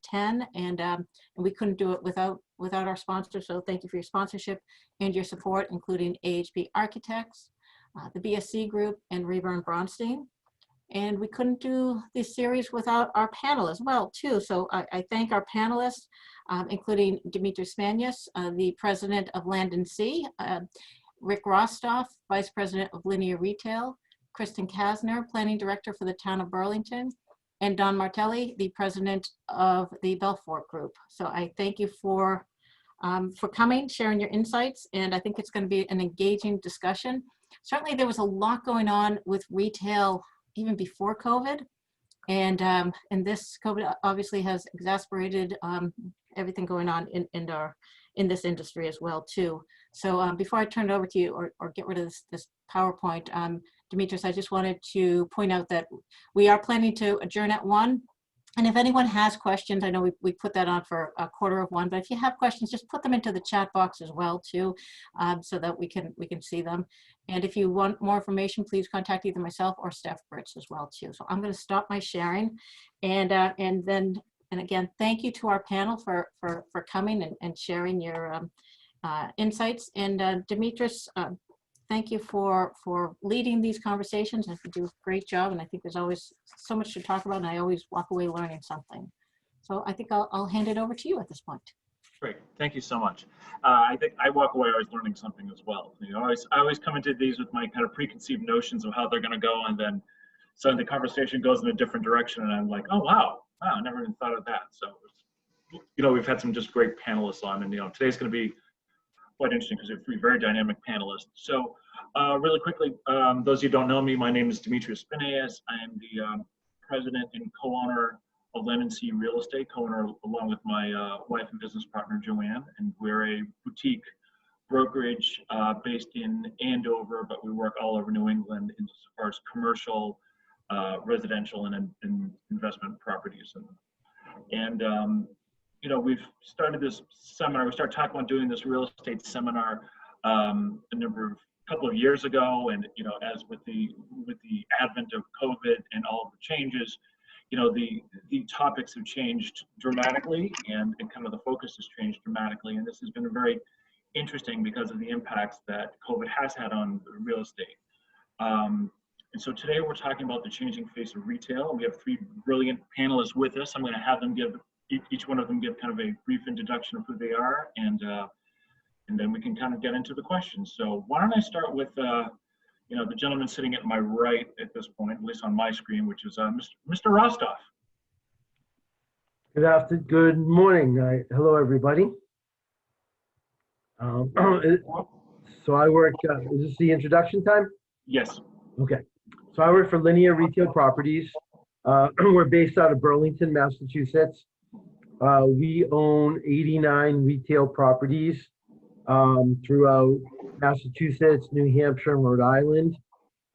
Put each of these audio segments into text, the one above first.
10, and we couldn't do it without our sponsors. So thank you for your sponsorship and your support, including AHB Architects, the BSC Group, and Rayburn Bronstein. And we couldn't do this series without our panel as well, too. So I thank our panelists, including Dimitris Spanias, the president of Land and Sea, Rick Rostoff, vice president of Linear Retail, Kristen Kasner, planning director for the town of Burlington, and Don Martelli, the president of the Belfort Group. So I thank you for coming, sharing your insights, and I think it's going to be an engaging discussion. Certainly there was a lot going on with retail even before COVID, and this COVID obviously has exacerbated everything going on in this industry as well too. So before I turn it over to you or get rid of this PowerPoint, Dimitris, I just wanted to point out that we are planning to adjourn at 1. And if anyone has questions, I know we put that on for 1:15, but if you have questions, just put them into the chat box as well too, so that we can see them. And if you want more information, please contact either myself or Steph Britz as well too. So I'm going to stop my sharing, and again, thank you to our panel for coming and sharing your insights. And Dimitris, thank you for leading these conversations. I think you do a great job, and I think there's always so much to talk about, and I always walk away learning something. So I think I'll hand it over to you at this point. Great, thank you so much. I think I walk away always learning something as well. You know, I always come into these with my kind of preconceived notions of how they're going to go, and then so the conversation goes in a different direction, and I'm like, oh wow, I never even thought of that. So, you know, we've had some just great panelists on, and you know, today's going to be quite interesting because we have 3 very dynamic panelists. So really quickly, those of you who don't know me, my name is Dimitris Spanias. I am the president and co-owner of Land and Sea Real Estate, co-owner along with my wife and business partner, Joanne. And we're a boutique brokerage based in Andover, but we work all over New England as far as commercial, residential, and investment properties. And you know, we've started this seminar. We started talking about doing this real estate seminar a couple of years ago, and you know, as with the advent of COVID and all of the changes, you know, the topics have changed dramatically, and kind of the focus has changed dramatically. And this has been very interesting because of the impacts that COVID has had on real estate. And so today we're talking about the changing face of retail. We have 3 brilliant panelists with us. I'm going to have them each one of them give kind of a brief introduction of who they are, and then we can kind of get into the questions. So why don't I start with you know, the gentleman sitting at my right at this point, at least on my screen, which is Mr. Rostoff. Good morning. Hello, everybody. So I work. Is this the introduction time? Yes. Okay. So I work for Linear Retail Properties. We're based out of Burlington, Massachusetts. We own 89 retail properties throughout Massachusetts, New Hampshire, and Rhode Island.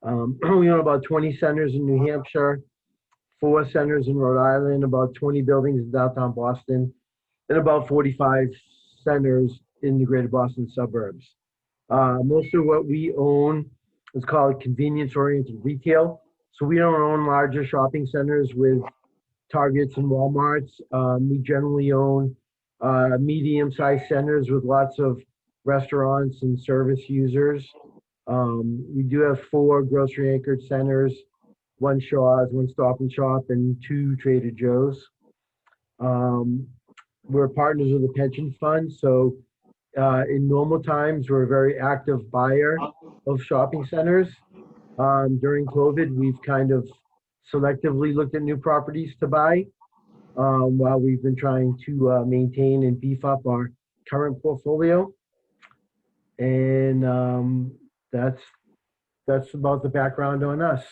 We own about 20 centers in New Hampshire, 4 centers in Rhode Island, about 20 buildings in downtown Boston, and about 45 centers in the greater Boston suburbs. Most of what we own is called convenience-oriented retail. So we don't own larger shopping centers with Targets and Walmarts. We generally own medium-sized centers with lots of restaurants and service users. We do have 4 grocery anchored centers, 1 Shaw's, 1 Stop and Shop, and 2 Trader Joe's. We're partners with a pension fund, so in normal times, we're a very active buyer of shopping centers. During COVID, we've kind of selectively looked at new properties to buy while we've been trying to maintain and beef up our current portfolio. And that's about the background on us.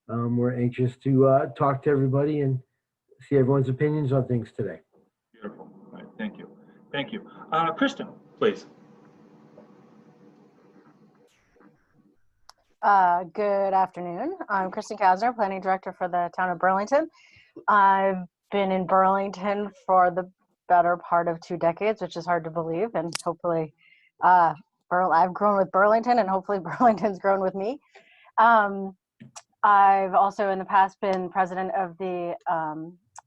We're anxious to talk to everybody and see everyone's opinions on things today. Beautiful. All right. Thank you. Thank you. Kristen, please. Good afternoon. I'm Kristen Kasner, Planning Director for the town of Burlington. I've been in Burlington for the better part of 2 decades, which is hard to believe, and hopefully I've grown with Burlington, and hopefully Burlington's grown with me. I've also in the past been president of the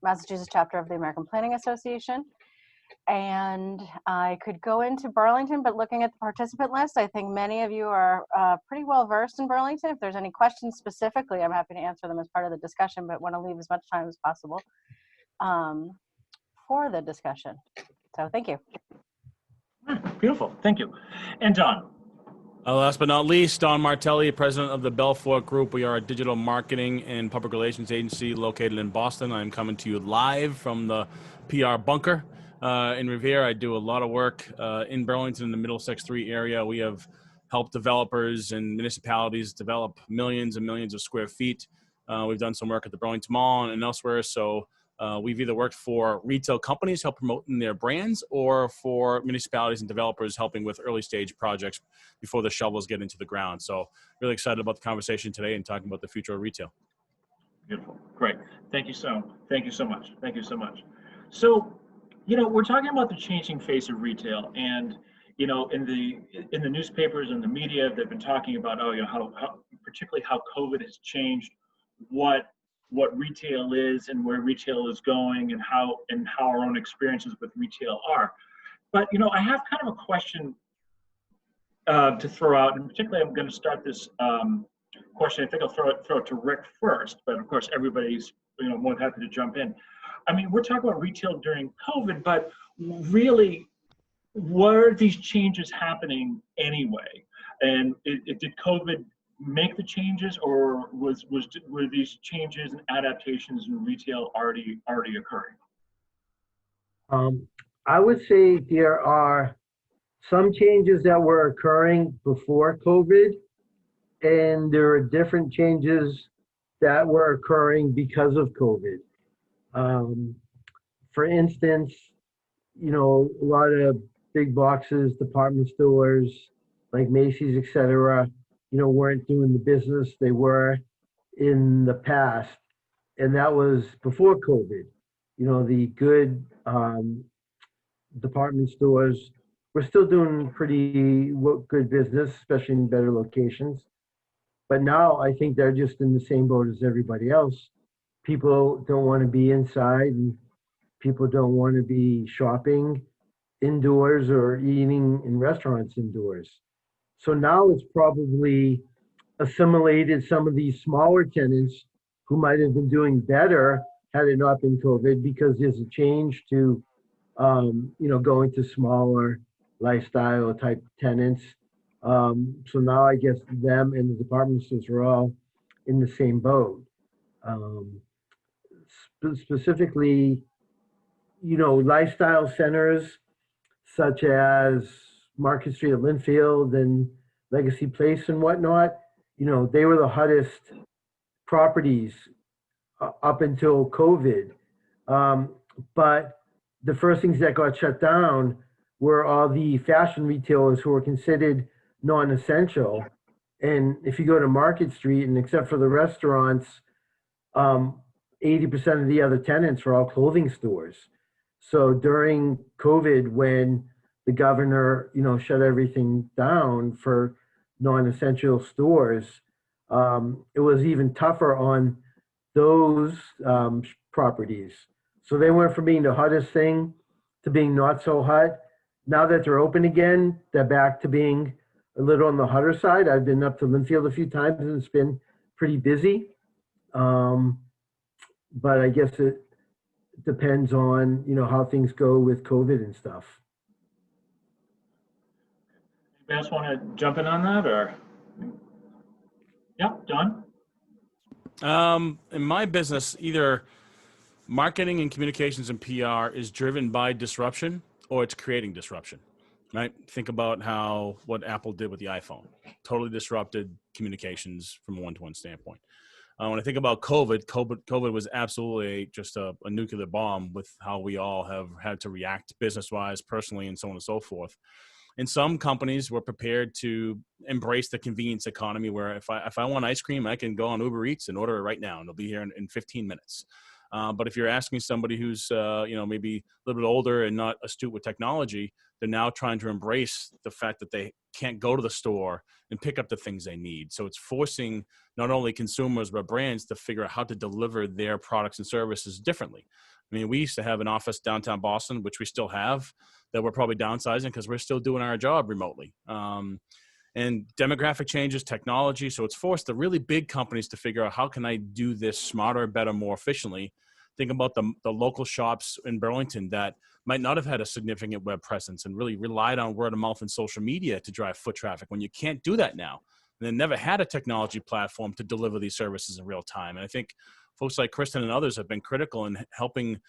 Massachusetts chapter of the American Planning Association. And I could go into Burlington, but looking at the participant list, I think many of you are pretty well versed in Burlington. If there's any questions specifically, I'm happy to answer them as part of the discussion, but want to leave as much time as possible for the discussion. So thank you. Beautiful. Thank you. And John. Last but not least, Don Martelli, president of the Belfort Group. We are a digital marketing and public relations agency located in Boston. I'm coming to you live from the PR bunker in Revere. I do a lot of work in Burlington, in the Middlesex 3 area. We have helped developers and municipalities develop millions and millions of square feet. We've done some work at the Burlington Mall and elsewhere. So we've either worked for retail companies help promoting their brands, or for municipalities and developers helping with early stage projects before the shovels get into the ground. So really excited about the conversation today and talking about the future of retail. Beautiful. Great. Thank you so much. Thank you so much. So, we're talking about the changing face of retail, and in the newspapers and the media, they've been talking about how particularly how COVID has changed what retail is and where retail is going, and how our own experiences with retail are. But I have kind of a question to throw out, and particularly I'm going to start this question. I think I'll throw it to Rick first, but of course everybody's more than happy to jump in. I mean, we're talking about retail during COVID, but really, were these changes happening anyway? And did COVID make the changes, or were these changes and adaptations in retail already occurring? I would say there are some changes that were occurring before COVID, and there are different changes that were occurring because of COVID. For instance, a lot of big boxes, department stores like Macy's, etc., weren't doing the business they were in the past. And that was before COVID. The good department stores were still doing pretty good business, especially in better locations. But now I think they're just in the same boat as everybody else. People don't want to be inside, and people don't want to be shopping indoors or eating in restaurants indoors. So now it's probably assimilated some of these smaller tenants who might have been doing better had it not been COVID, because there's a change to, going to smaller lifestyle type tenants. So now I guess them and the department stores are all in the same boat. Specifically, lifestyle centers such as Market Street at Linfield and Legacy Place and whatnot, they were the hottest properties up until COVID. But the first things that got shut down were all the fashion retailers who were considered non-essential. And if you go to Market Street, and except for the restaurants, 80% of the other tenants were all clothing stores. So during COVID, when the governor, shut everything down for non-essential stores, it was even tougher on those properties. So they went from being the hottest thing to being not so hot. Now that they're open again, they're back to being a little on the hotter side. I've been up to Linfield a few times, and it's been pretty busy. But I guess it depends on, how things go with COVID and stuff. You guys want to jump in on that, or? Yeah, John? In my business, either marketing and communications and PR is driven by disruption, or it's creating disruption, right? Think about what Apple did with the iPhone. Totally disrupted communications from a one-to-one standpoint. When I think about COVID was absolutely just a nuclear bomb with how we all have had to react business-wise, personally, and so on and so forth. And some companies were prepared to embrace the convenience economy, where if I want ice cream, I can go on Uber Eats and order it right now, and it'll be here in 15 minutes. But if you're asking somebody who's maybe a little bit older and not astute with technology, they're now trying to embrace the fact that they can't go to the store and pick up the things they need. So it's forcing not only consumers but brands to figure out how to deliver their products and services differently. I mean, we used to have an office downtown Boston, which we still have, that we're probably downsizing because we're still doing our job remotely. And demographic changes, technology. So it's forced the really big companies to figure out, how can I do this smarter, better, more efficiently? Think about the local shops in Burlington that might not have had a significant web presence and really relied on word of mouth and social media to drive foot traffic, when you can't do that now. And they never had a technology platform to deliver these services in real time. And I think folks like Kristen and others have been critical in helping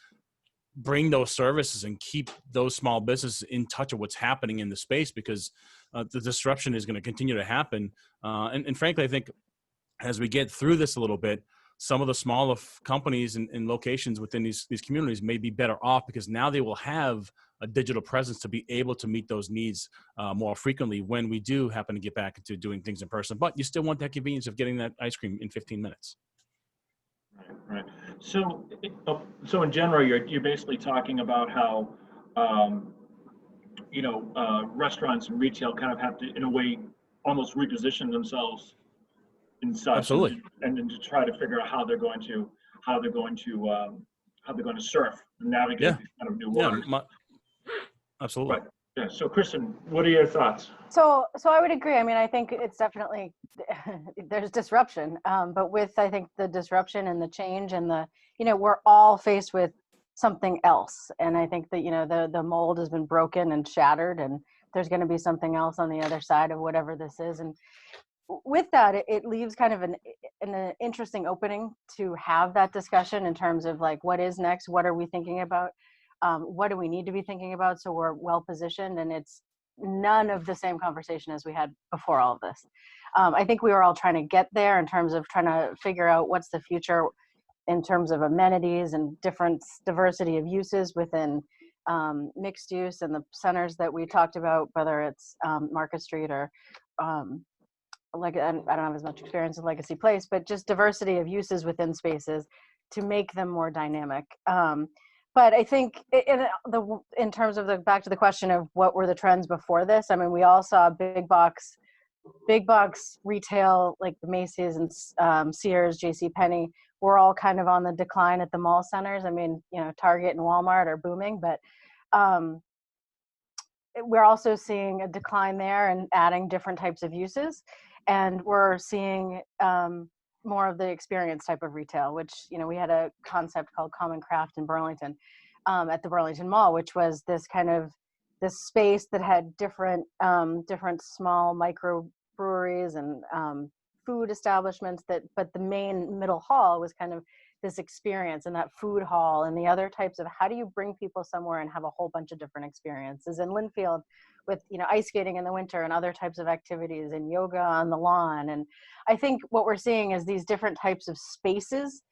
bring those services and keep those small businesses in touch with what's happening in the space, because the disruption is going to continue to happen. And frankly, I think as we get through this a little bit, some of the smaller companies and locations within these communities may be better off, because now they will have a digital presence to be able to meet those needs more frequently when we do happen to get back into doing things in person. But you still want that convenience of getting that ice cream in 15 minutes. Right. So, so in general, you're basically talking about how, restaurants and retail kind of have to, in a way, almost reposition themselves in such, Absolutely. and then to try to figure out how they're going to surf and navigate Yeah. these kind of new Yeah, waters. absolutely. Right. Yeah. So, Kristen, what are your thoughts? So I would agree. I mean, I think it's definitely, there's disruption, but with, I think, the disruption and the change and we're all faced with something else. And I think that, the mold has been broken and shattered, and there's going to be something else on the other side of whatever this is. And with that, it leaves kind of an interesting opening to have that discussion in terms of, like, what is next? What are we thinking about? What do we need to be thinking about so we're well positioned? And it's none of the same conversation as we had before all of this. I think we were all trying to get there in terms of trying to figure out what's the future in terms of amenities and diversity of uses within mixed use and the centers that we talked about, whether it's Market Street or I don't have as much experience in Legacy Place, but just diversity of uses within spaces to make them more dynamic. But I think in terms of back to the question of what were the trends before this, I mean, we all saw big box retail, like the Macy's and Sears, JCPenney, were all kind of on the decline at the mall centers. I mean, Target and Walmart are booming, but we're also seeing a decline there and adding different types of uses. And we're seeing more of the experience type of retail, which, we had a concept called Common Craft in Burlington at the Burlington Mall, which was this space that had different small micro breweries and food establishments but the main middle hall was kind of this experience, and that food hall and the other types of, how do you bring people somewhere and have a whole bunch of different experiences in Linfield with, ice skating in the winter and other types of activities and yoga on the lawn. And I think what we're seeing is these different types of spaces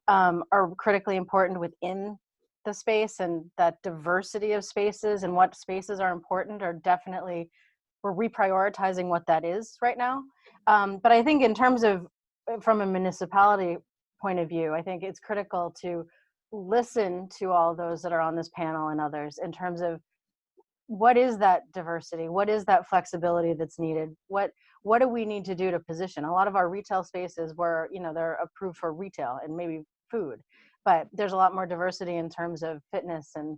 are critically important within the space, and that diversity of spaces and what spaces are important are definitely, we're reprioritizing what that is right now. But I think in terms of, from a municipality point of view, I think it's critical to listen to all those that are on this panel and others in terms of what is that diversity, what is that flexibility that's needed, what do we need to do to position. A lot of our retail spaces were, they're approved for retail and maybe food, but there's a lot more diversity in terms of fitness and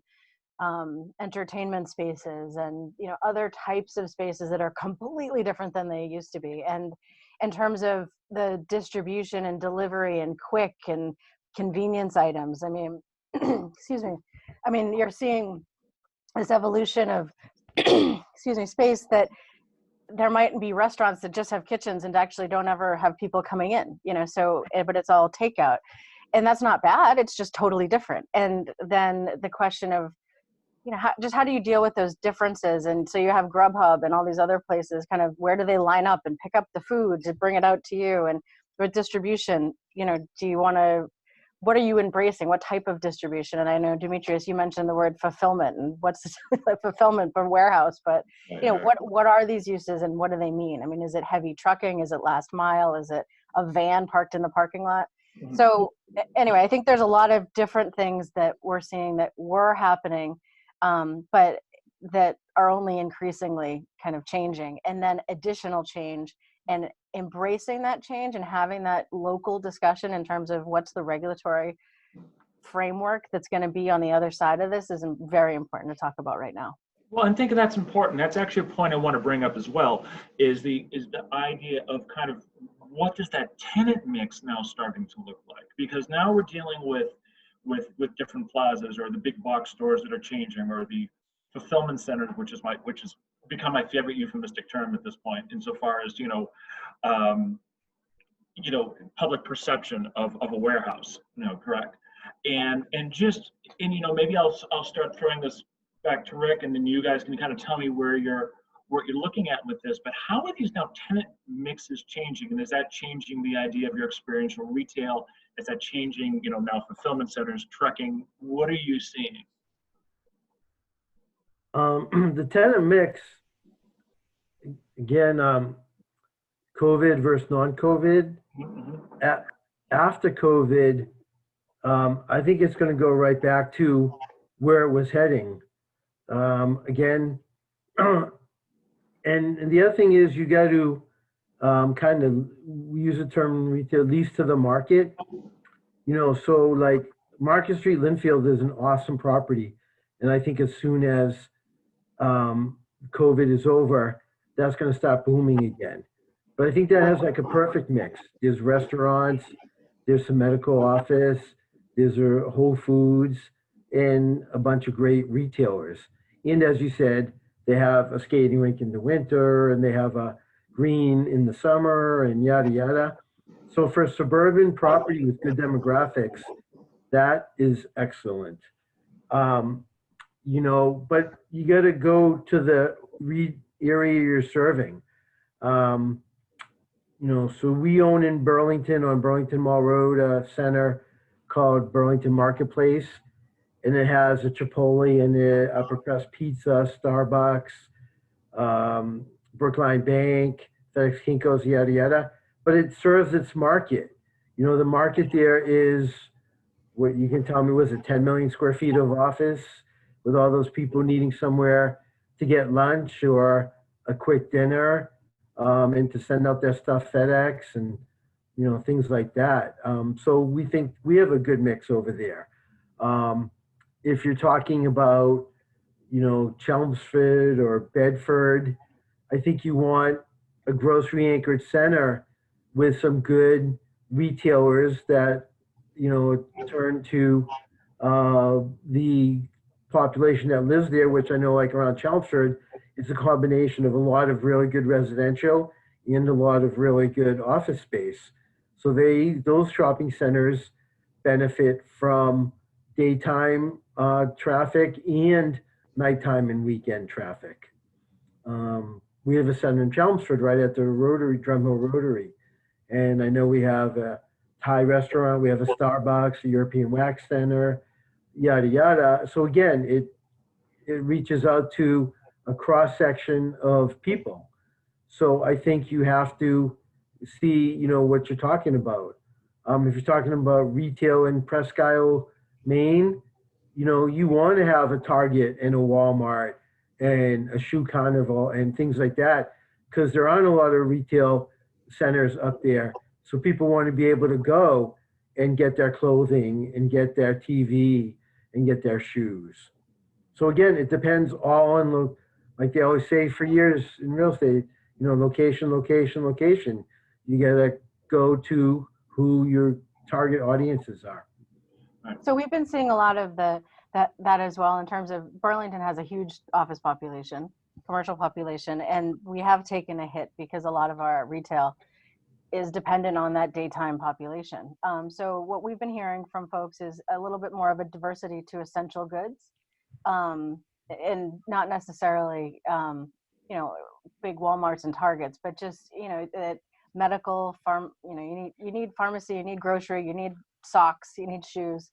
entertainment spaces and other types of spaces that are completely different than they used to be. And in terms of the distribution and delivery and quick and convenience items, I mean, excuse me, I mean, you're seeing this evolution of space that there might be restaurants that just have kitchens and actually don't ever have people coming in, so, but it's all takeout. And that's not bad, it's just totally different. And then the question of, how do you deal with those differences? And so you have Grubhub and all these other places, kind of, where do they line up and pick up the food to bring it out to you? And with distribution, do you want to, what are you embracing? What type of distribution? And I know, Demetrius, you mentioned the word fulfillment, and what's fulfillment from warehouse, but what are these uses and what do they mean? I mean, is it heavy trucking? Is it last mile? Is it a van parked in the parking lot? Mm-hmm. So anyway, I think there's a lot of different things that we're seeing that were happening, but that are only increasingly kind of changing, and then additional change, and embracing that change and having that local discussion in terms of what's the regulatory framework that's going to be on the other side of this is very important to talk about right now. Well, and think that's important. That's actually a point I want to bring up as well, is the idea of kind of what does that tenant mix now starting to look like? Because now we're dealing with different plazas or the big box stores that are changing, or the fulfillment centers, which has become my favorite euphemistic term at this point, insofar as public perception of a warehouse, correct? And maybe I'll start throwing this back to Rick, and then you guys can kind of tell me what you're looking at with this. But how are these now tenant mixes changing, and is that changing the idea of your experiential retail? Is that changing, now fulfillment centers, trucking? What are you seeing? The tenant mix, again, COVID versus non-COVID. Mm-hmm. After COVID, I think it's going to go right back to where it was heading. Again, and the other thing is you got to kind of, we use the term retail, lease to the market. So like Market Street, Linfield is an awesome property. And I think as soon as COVID is over, that's going to start booming again. But I think that has like a perfect mix. There's restaurants, there's some medical office, there's a Whole Foods, and a bunch of great retailers. And as you said, they have a skating rink in the winter, and they have a green in the summer, and yada, yada. So for suburban property with good demographics, that is excellent. But you got to go to the area you're serving. So we own in Burlington, on Burlington Mall Road, a center called Burlington Marketplace. And it has a Chipotle in it, Upper Crust Pizza, Starbucks, Brookline Bank, FedEx Kinko's, yada, yada. But it serves its market. The market there is, what you can tell me, was it 10 million square feet of office, with all those people needing somewhere to get lunch or a quick dinner, and to send out their stuff FedEx and, things like that. So we think we have a good mix over there. If you're talking about, Chelmsford or Bedford, I think you want a grocery anchored center with some good retailers that, turn to the population that lives there, which I know like around Chelmsford, it's a combination of a lot of really good residential and a lot of really good office space. So those shopping centers benefit from daytime traffic and nighttime and weekend traffic. We have a center in Chelmsford right at the Rotary, Drumhill Rotary. And I know we have a Thai restaurant, we have a Starbucks, a European Wax Center, yada, yada. So again, it reaches out to a cross section of people. So I think you have to see, what you're talking about. If you're talking about retail in Presque Isle, Maine, you want to have a Target and a Walmart and a Shoe Carnival and things like that, because there aren't a lot of retail centers up there. So people want to be able to go and get their clothing and get their TV and get their shoes. So again, it depends all on, like they always say for years in real estate, location, location, location. You got to go to who your target audiences are. So we've been seeing a lot of that as well, in terms of Burlington has a huge office population, commercial population, and we have taken a hit because a lot of our retail is dependent on that daytime population. So what we've been hearing from folks is a little bit more of a diversity to essential goods, and not necessarily, big Walmarts and Targets, but just, that medical, you need pharmacy, you need grocery, you need socks, you need shoes.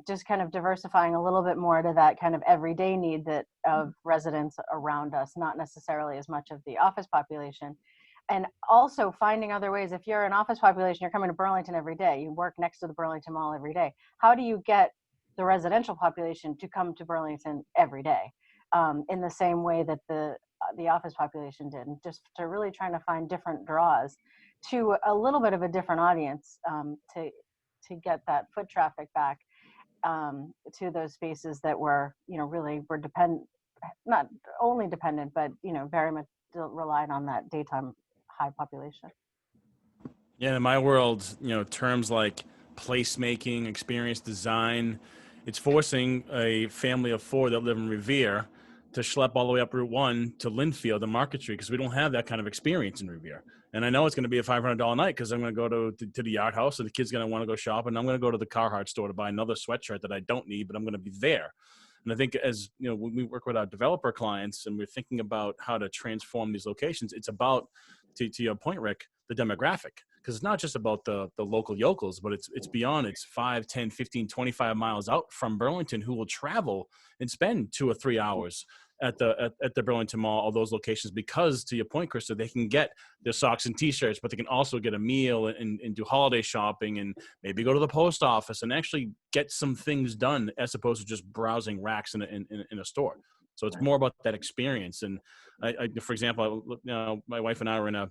Just kind of diversifying a little bit more to that kind of everyday need that of residents around us, not necessarily as much of the office population. And also finding other ways. If you're an office population, you're coming to Burlington every day, you work next to the Burlington Mall every day. How do you get the residential population to come to Burlington every day, in the same way that the office population did? And just to really trying to find different draws to a little bit of a different audience, to get that foot traffic back. to those spaces that were, really were not only dependent, but, very much relied on that daytime high population. Yeah, in my world, terms like placemaking, experience design, it's forcing a family of 4 that live in Revere to schlep all the way up Route 1 to Linfield and Market Street because we don't have that kind of experience in Revere. And I know it's going to be a $500 night because I'm going to go to the Yard House, and the kid's going to want to go shop, and I'm going to go to the Carhartt store to buy another sweatshirt that I don't need, but I'm going to be there. And I think as when we work with our developer clients and we're thinking about how to transform these locations, it's about, to your point, Rick, the demographic. Because it's not just about the local yokels, but it's beyond. It's 5, 10, 15, 25 miles out from Burlington who will travel and spend 2 or 3 hours at the Burlington Mall, all those locations, because to your point, Krista, they can get their socks and t-shirts, but they can also get a meal and do holiday shopping and maybe go to the post office and actually get some things done as opposed to just browsing racks in a store. So it's more about that experience. And I for example, my wife and I were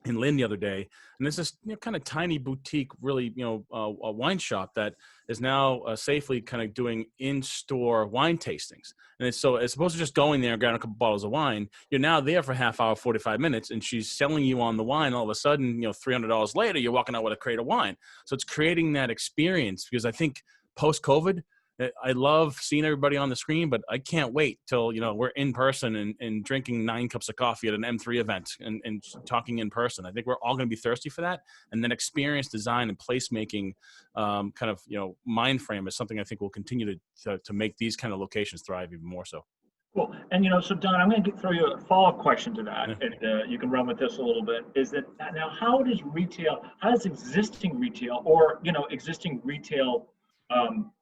in Lynn the other day, and there's this kind of tiny boutique, really a wine shop that is now safely kind of doing in-store wine tastings. And it's, so as opposed to just going there and grabbing a couple bottles of wine, you're now there for half hour, 45 minutes, and she's selling you on the wine. All of a sudden, $300 later, you're walking out with a crate of wine. So it's creating that experience, because I think post-COVID, I love seeing everybody on the screen, but I can't wait till, we're in person and drinking 9 cups of coffee at an M3 event and talking in person. I think we're all going to be thirsty for that. And then experience design and placemaking mind frame is something I think will continue to make these kind of locations thrive even more so. Cool. And so Don, I'm going to throw you a follow-up question to that, and you can run with this a little bit. Is that now how does existing retail or existing retail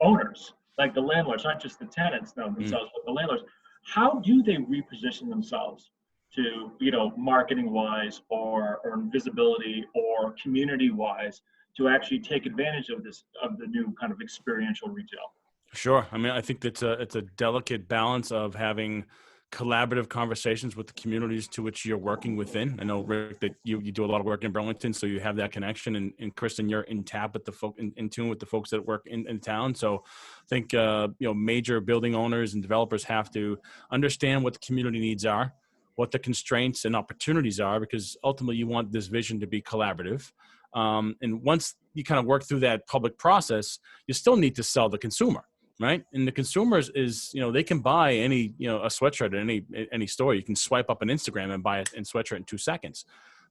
owners, like the landlords, not just the tenants themselves, but the landlords, how do they reposition themselves to marketing wise or visibility or community wise to actually take advantage of the new kind of experiential retail? Sure. I mean, I think it's a delicate balance of having collaborative conversations with the communities to which you're working within. I know, Rick, that you do a lot of work in Burlington, so you have that connection. And Kristen, you're in tune with the folks that work in town. So I think major building owners and developers have to understand what the community needs are, what the constraints and opportunities are, because ultimately you want this vision to be collaborative. And once you kind of work through that public process, you still need to sell the consumer. Right. And the consumers is, they can buy any, a sweatshirt at any store. You can swipe up on Instagram and buy a sweatshirt in 2 seconds.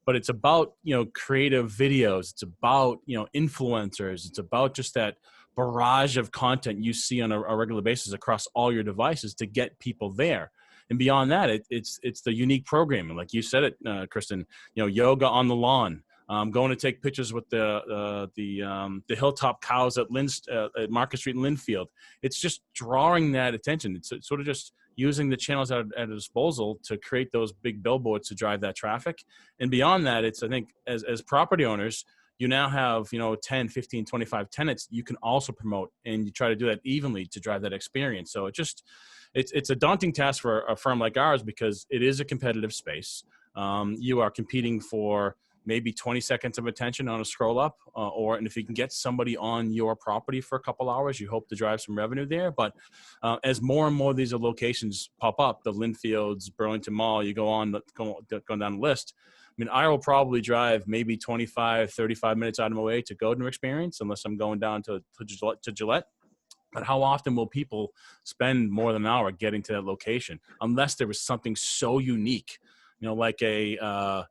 But it's about, creative videos. It's about, influencers. It's about just that barrage of content you see on a regular basis across all your devices to get people there. And beyond that, it's the unique programming. Like you said it, Kristen, yoga on the lawn. Going to take pictures with the hilltop cows at Market Street in Linfield. It's just drawing that attention. It's sort of just using the channels at a disposal to create those big billboards to drive that traffic. And beyond that, it's, I think, as property owners, you now have 10, 15, 25 tenants you can also promote, and you try to do that evenly to drive that experience. So it's a daunting task for a firm like ours, because it is a competitive space. You are competing for maybe 20 seconds of attention on a scroll up, and if you can get somebody on your property for a couple hours, you hope to drive some revenue there. But as more and more of these locations pop up, the Linfields, Burlington Mall, you go down the list. I mean, I will probably drive maybe 25, 35 minutes out of my way to go to an experience, unless I'm going down to Gillette. But how often will people spend more than an hour getting to that location, unless there was something so unique, like a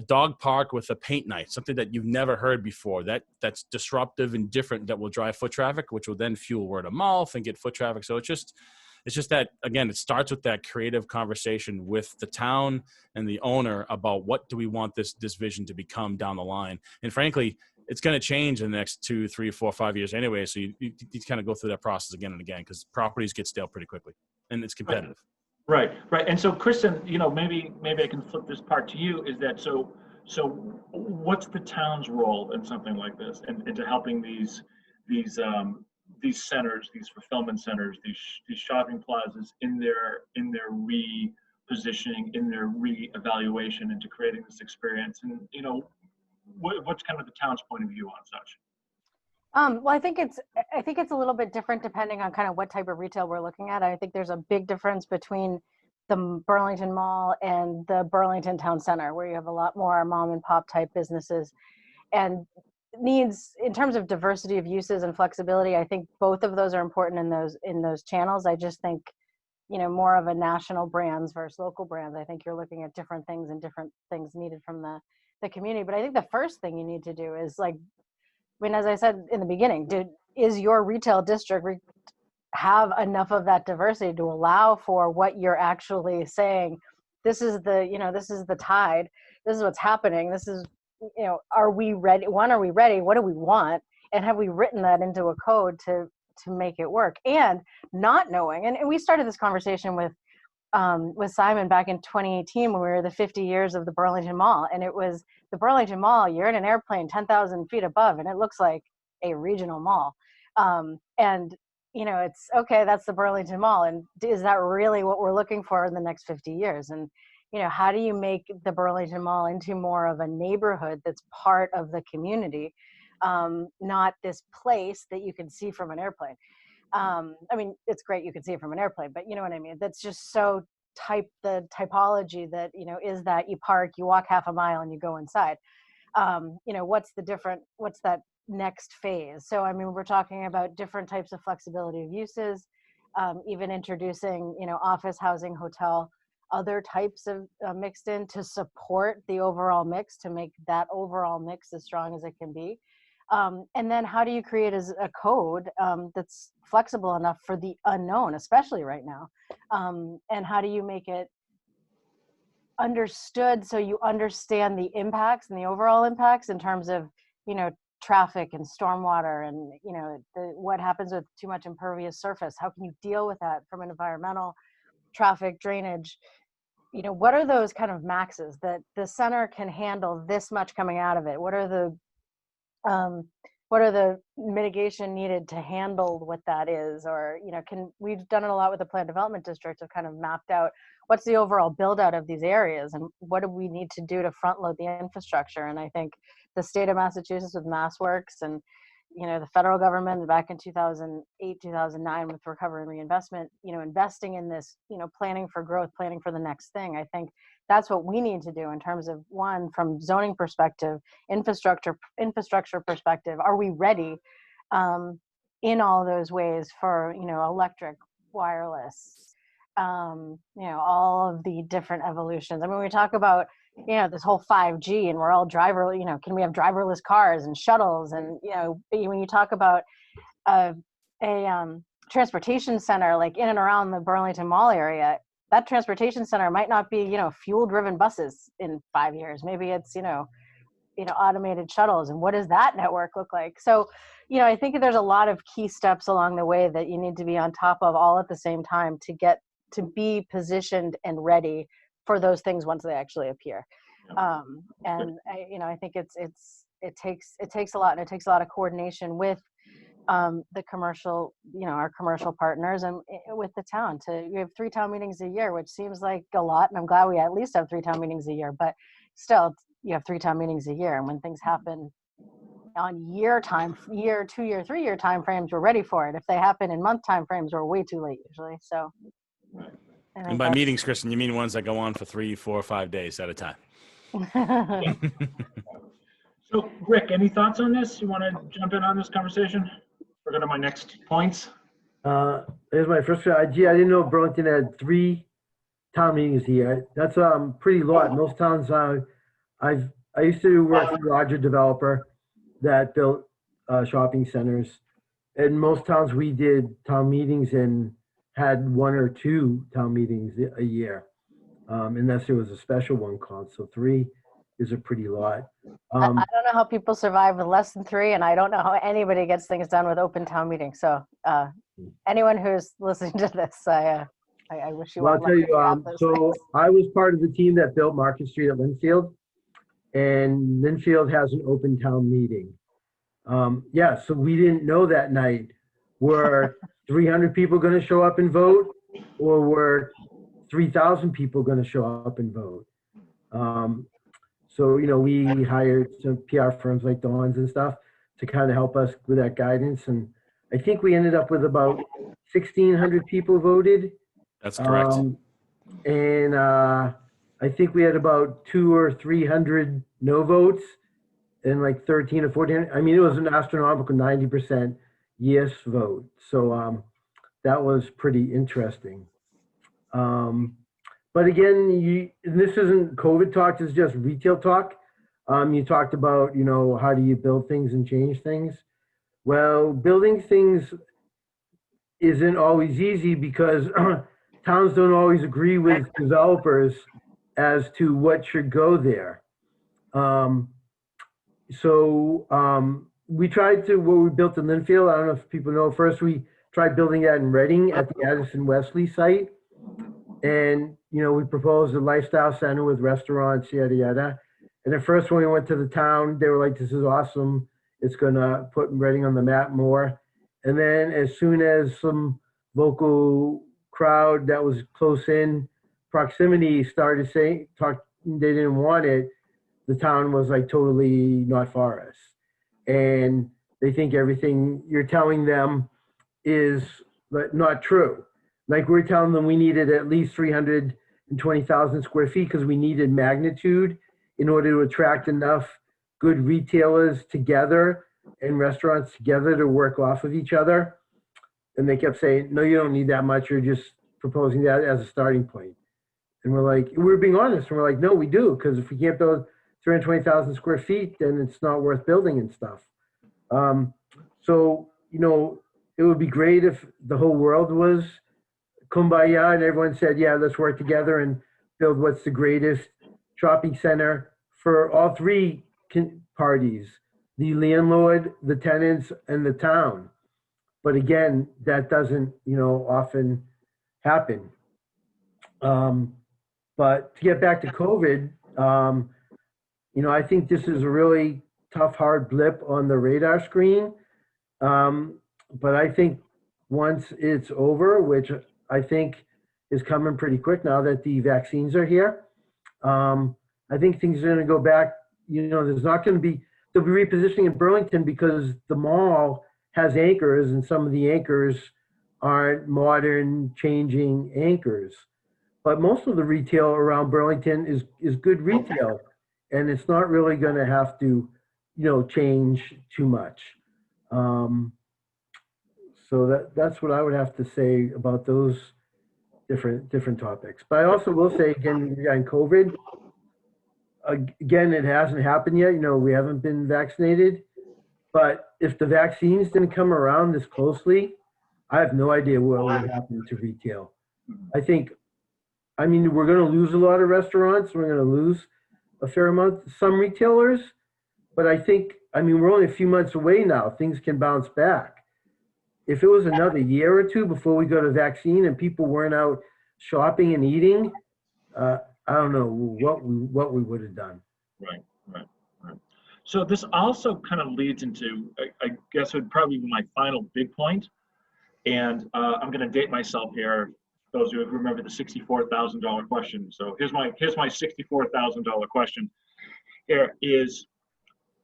dog park with a paint night, something that you've never heard before, that's disruptive and different, that will drive foot traffic, which will then fuel word of mouth and get foot traffic. So it's just that, again, it starts with that creative conversation with the town and the owner about what do we want this vision to become down the line. And frankly, it's going to change in the next 2, 3, 4, 5 years anyway. So you kind of go through that process again and again, because properties get stale pretty quickly, and it's competitive. Right. And so, Kristen, maybe I can flip this part to you. Is that so what's the town's role in something like this, and into helping these centers, these fulfillment centers, these shopping plazas in their repositioning, in their reevaluation, into creating this experience? And what's kind of the town's point of view on such? Well, I think it's a little bit different depending on kind of what type of retail we're looking at. I think there's a big difference between the Burlington Mall and the Burlington Town Center, where you have a lot more mom and pop type businesses and needs in terms of diversity of uses and flexibility. I think both of those are important in those channels. I just think, you know, more of a national brands versus local brands. I think you're looking at different things and different things needed from the community. But I think the first thing you need to do is like, I mean, as I said in the beginning, is your retail district have enough of that diversity to allow for what you're actually saying? This is this is the tide. This is what's happening. This is, you know, are we ready? One, are we ready? What do we want? And have we written that into a code to make it work? And not knowing, and we started this conversation with Simon back in 2018 when we were the 50 years of the Burlington Mall. And it was the Burlington Mall, you're in an airplane 10,000 feet above, and it looks like a regional mall. And, you know, it's okay, that's the Burlington Mall. And is that really what we're looking for in the next 50 years? And, you know, how do you make the Burlington Mall into more of a neighborhood that's part of the community, not this place that you can see from an airplane? I mean, it's great you can see it from an airplane, but you know what I mean? That's just so the typology that, you know, is that you park, you walk half a mile and you go inside. You know, what's that next phase? So, I mean, we're talking about different types of flexibility of uses, even introducing, you know, office, housing, hotel, other types of mixed in to support the overall mix, to make that overall mix as strong as it can be. And then how do you create a code that's flexible enough for the unknown, especially right now? And how do you make it understood so you understand the impacts and the overall impacts in terms of, you know, traffic and stormwater and, you know, what happens with too much impervious surface? How can you deal with that from an environmental, traffic, drainage? You know, what are those kind of maxes that the center can handle this much coming out of it? What are the mitigation needed to handle what that is? Or, you know, we've done it a lot with the planned development district, have kind of mapped out what's the overall build out of these areas and what do we need to do to front load the infrastructure. And I think the state of Massachusetts with MassWorks and, you know, the federal government back in 2008, 2009 with recovery and reinvestment, you know, investing in this, you know, planning for growth, planning for the next thing. I think that's what we need to do in terms of, one, from zoning perspective, infrastructure perspective. Are we ready in all those ways for, you know, electric, wireless, you know, all of the different evolutions? I mean, we talk about, you know, this whole 5G and we're all you know, can we have driverless cars and shuttles? And, you know, when you talk about a transportation center, like in and around the Burlington Mall area, that transportation center might not be, you know, fuel driven buses in 5 years. Maybe it's, you know, automated shuttles. And what does that network look like? So, you know, I think there's a lot of key steps along the way that you need to be on top of all at the same time to get to be positioned and ready for those things once they actually appear. And you know, I think it takes a lot, and it takes a lot of coordination with the commercial, you know, our commercial partners and with the town. We have 3 town meetings a year, which seems like a lot, and I'm glad we at least have 3 town meetings a year, but still you have 3 town meetings a year. And when things happen on year, 2 year, 3 year time frames, we're ready for it. If they happen in month time frames, we're way too late usually. So and by meetings, Kristen, you mean ones that go on for 3, 4, 5 days at a time? So, Rick, any thoughts on this? You want to jump in on this conversation? We're going to my next points. Here's my first idea. I didn't know Burlington had 3 town meetings a year. That's pretty lot. Most towns, I used to work for a larger developer that built shopping centers. In most towns, we did town meetings and had 1 or 2 town meetings a year, unless there was a special one called. So 3 is a pretty lot. I don't know how people survive with less than 3, and I don't know how anybody gets things done with open town meetings. So anyone who's listening to this, I wish you well. I'll tell you, so I was part of the team that built Market Street at Linfield, and Linfield has an open town meeting. Yeah, so we didn't know that night, were 300 people going to show up and vote, or were 3,000 people going to show up and vote? So, you know, we hired some PR firms like Dawn's and stuff to kind of help us with that guidance. And I think we ended up with about 1,600 people voted. That's correct. And I think we had about 200 or 300 no votes and like 13 or 14. I mean, it was an astronomical 90% yes vote. So that was pretty interesting. But again, this isn't COVID talk, this is just retail talk. You talked about, you know, how do you build things and change things? Well, building things isn't always easy because towns don't always agree with developers as to what should go there. We tried to, what we built in Linfield, I don't know if people know, first we tried building that in Reading at the Addison Wesley site. And, you know, we proposed a lifestyle center with restaurants, yada, yada. And at first when we went to the town, they were like, this is awesome. It's gonna put Reading on the map more. And then as soon as some local crowd that was close in proximity started saying, they didn't want it, the town was like totally not for us. And they think everything you're telling them is not true. Like we're telling them we needed at least 320,000 square feet because we needed magnitude in order to attract enough good retailers together and restaurants together to work off of each other. And they kept saying, no, you don't need that much. You're just proposing that as a starting point. And we're being honest. And we're like, no, we do. Because if we can't build 320,000 square feet, then it's not worth building and stuff. So, you know, it would be great if the whole world was kumbaya and everyone said, yeah, let's work together and build what's the greatest shopping center for all three parties, the landlord, the tenants, and the town. But again, that doesn't, you know, often happen. But to get back to COVID, you know, I think this is a really tough, hard blip on the radar screen. But I think once it's over, which I think is coming pretty quick now that the vaccines are here, I think things are going to go back. You know, there's not going to be, there'll be repositioning in Burlington because the mall has anchors and some of the anchors aren't modern changing anchors. But most of the retail around Burlington is good retail, and it's not really going to have to, you know, change too much. So that's what I would have to say about those different topics. But I also will say again, regarding COVID, again, it hasn't happened yet. You know, we haven't been vaccinated. But if the vaccines didn't come around this closely, I have no idea what would happen to retail. I mean, we're going to lose a lot of restaurants. We're going to lose a fair amount, some retailers. But I mean, we're only a few months away now. Things can bounce back. If it was another year or two before we got a vaccine and people weren't out shopping and eating, I don't know what we would have done. Right. So this also kind of leads into, I guess, it would probably be my final big point. And I'm going to date myself here. Those of you who remember the $64,000 question. So here's my $64,000 question. Here is,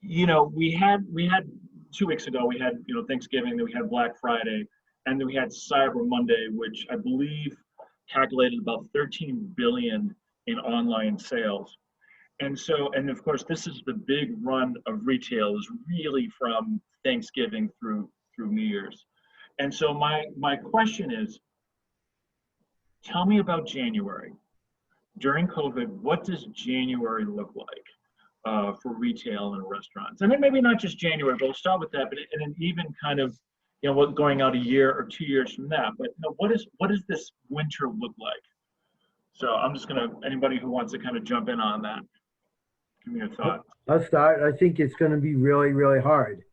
you know, we had 2 weeks ago, we had, you know, Thanksgiving, then we had Black Friday, and then we had Cyber Monday, which I believe calculated about 13 billion in online sales. And so, and of course, this is the big run of retail is really from Thanksgiving through New Year's. And so my question is, tell me about January. During COVID, what does January look like for retail and restaurants? And then maybe not just January, but we'll start with that, but and then even kind of, you know, what going out a year or 2 years from that. But you know, what does this winter look like? So I'm just gonna, anybody who wants to kind of jump in on that, give me your thought. I'll start. I think it's going to be really, really hard.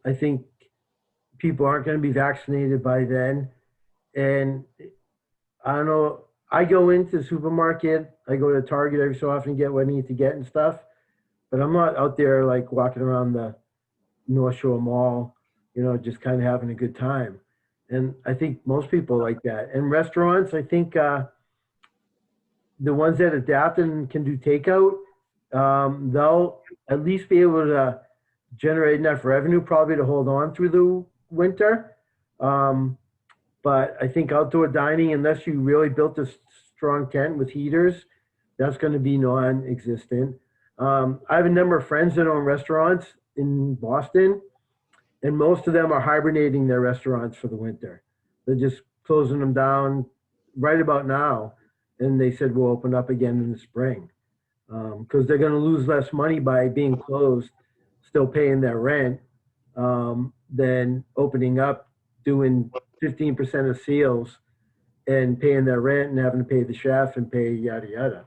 I think people aren't going to be vaccinated by then. And I don't know, I go into the supermarket, I go to Target every so often to get what I need to get and stuff, but I'm not out there like walking around the North Shore Mall, you know, just kind of having a good time. And I think most people like that. And restaurants, I think the ones that adapt and can do takeout, they'll at least be able to generate enough revenue probably to hold on through the winter. But I think outdoor dining, unless you really built a strong tent with heaters, that's going to be non-existent. I have a number of friends that own restaurants in Boston, and most of them are hibernating their restaurants for the winter. They're just closing them down right about now, and they said we'll open up again in the spring because they're going to lose less money by being closed, still paying their rent, than opening up, doing 15% of sales and paying their rent and having to pay the chef and pay yada yada.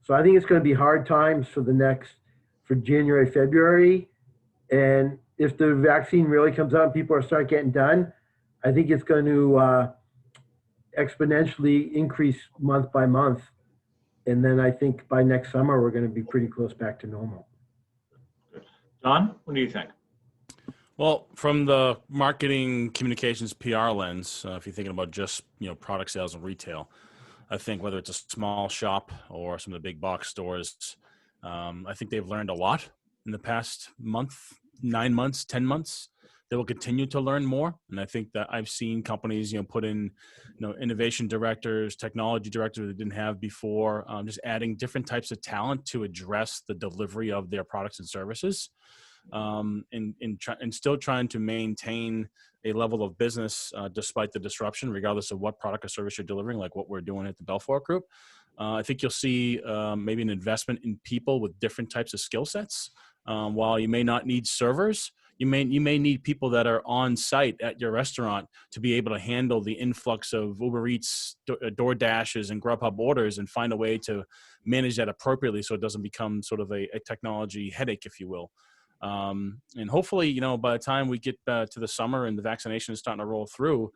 So I think it's going to be hard times for January, February. And if the vaccine really comes out and people are start getting done, I think it's going to exponentially increase month by month. And then I think by next summer, we're going to be pretty close back to normal. Don, what do you think? Well, from the marketing, communications, PR lens, if you're thinking about just product sales and retail, I think whether it's a small shop or some of the big box stores, I think they've learned a lot in the past month, 9 months, 10 months. They will continue to learn more, and I think that I've seen companies, put in, innovation directors, technology directors that didn't have before, just adding different types of talent to address the delivery of their products and services. And still trying to maintain a level of business despite the disruption, regardless of what product or service you're delivering, like what we're doing at the Belfort Group. I think you'll see maybe an investment in people with different types of skill sets. While you may not need servers, you may need people that are on site at your restaurant to be able to handle the influx of Uber Eats, DoorDashes, and Grubhub orders and find a way to manage that appropriately so it doesn't become sort of a technology headache, if you will. And hopefully, by the time we get to the summer and the vaccination is starting to roll through,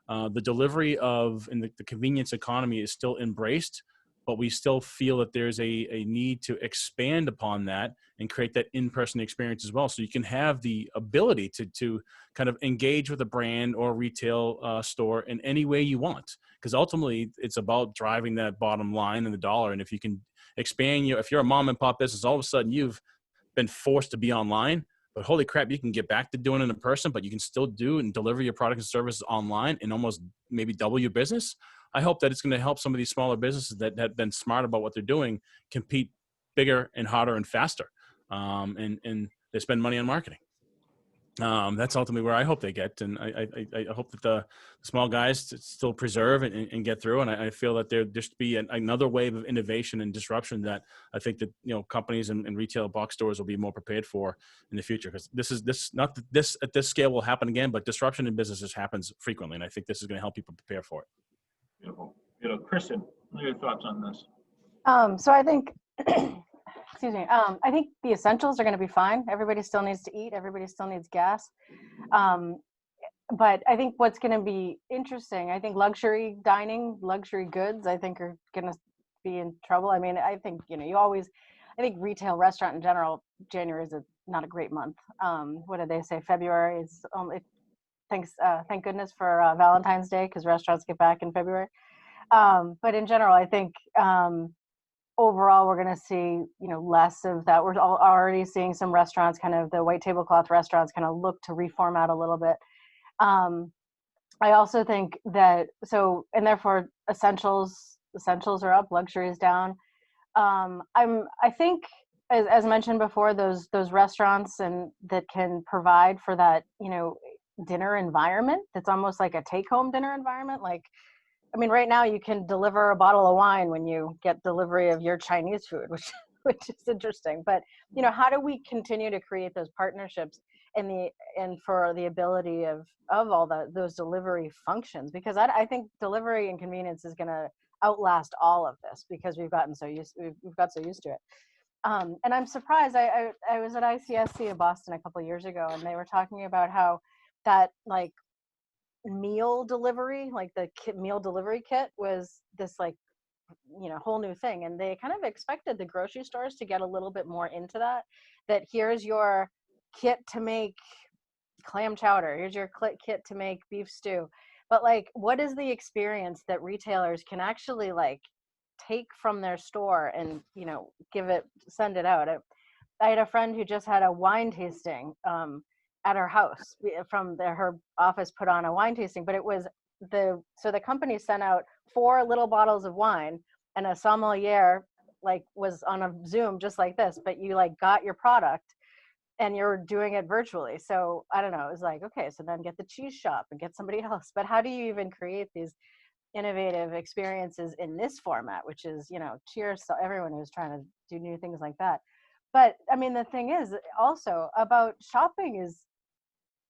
the delivery and the convenience economy is still embraced, but we still feel that there's a need to expand upon that and create that in-person experience as well. So you can have the ability to kind of engage with a brand or retail store in any way you want. Because ultimately it's about driving that bottom line and the dollar. And if you can expand if you're a mom and pop business, all of a sudden you've been forced to be online, but holy crap, you can get back to doing it in person, but you can still do and deliver your products and services online and almost maybe double your business. I hope that it's going to help some of these smaller businesses that have been smart about what they're doing compete bigger and harder and faster. And they spend money on marketing. That's ultimately where I hope they get. And I hope that the small guys still preserve and get through. And I feel that there just be another wave of innovation and disruption that I think that, companies and retail box stores will be more prepared for in the future. Because this at this scale will happen again, but disruption in businesses happens frequently. And I think this is going to help people prepare for it. Beautiful. Kristen, what are your thoughts on this? So I think, excuse me, I think the essentials are going to be fine. Everybody still needs to eat. Everybody still needs gas. But I think what's going to be interesting, I think luxury dining, luxury goods, I think are going to be in trouble. I mean, I think, I think retail, restaurant in general, January is not a great month. What did they say? February is thank goodness for Valentine's Day, because restaurants get back in February. But in general, I think overall, we're going to see, less of that. We're already seeing some restaurants, kind of the white tablecloth restaurants, kind of look to reformat a little bit. I also think that and therefore essentials are up, luxury is down. I think as mentioned before, those restaurants and that can provide for that, dinner environment that's almost like a take-home dinner environment. Like, I mean, right now you can deliver a bottle of wine when you get delivery of your Chinese food, which is interesting. But how do we continue to create those partnerships and for the ability of all those delivery functions? Because I think delivery and convenience is going to outlast all of this, because we've got so used to it. And I'm surprised. I was at ICSC in Boston a couple of years ago, and they were talking about how that meal delivery, like the meal delivery kit, was this whole new thing. And they kind of expected the grocery stores to get a little bit more into that here's your kit to make clam chowder, here's your kit to make beef stew. But what is the experience that retailers can actually take from their store and send it out? I had a friend who just had a wine tasting at her house her office put on a wine tasting, but it was the company sent out 4 little bottles of wine, and a sommelier like was on a Zoom just like this, but you like got your product and you're doing it virtually. So I don't know, it was like, okay, so then get the cheese shop and get somebody else. But how do you even create these innovative experiences in this format, which is, cheers to everyone who's trying to do new things like that. But I mean, the thing is also about shopping is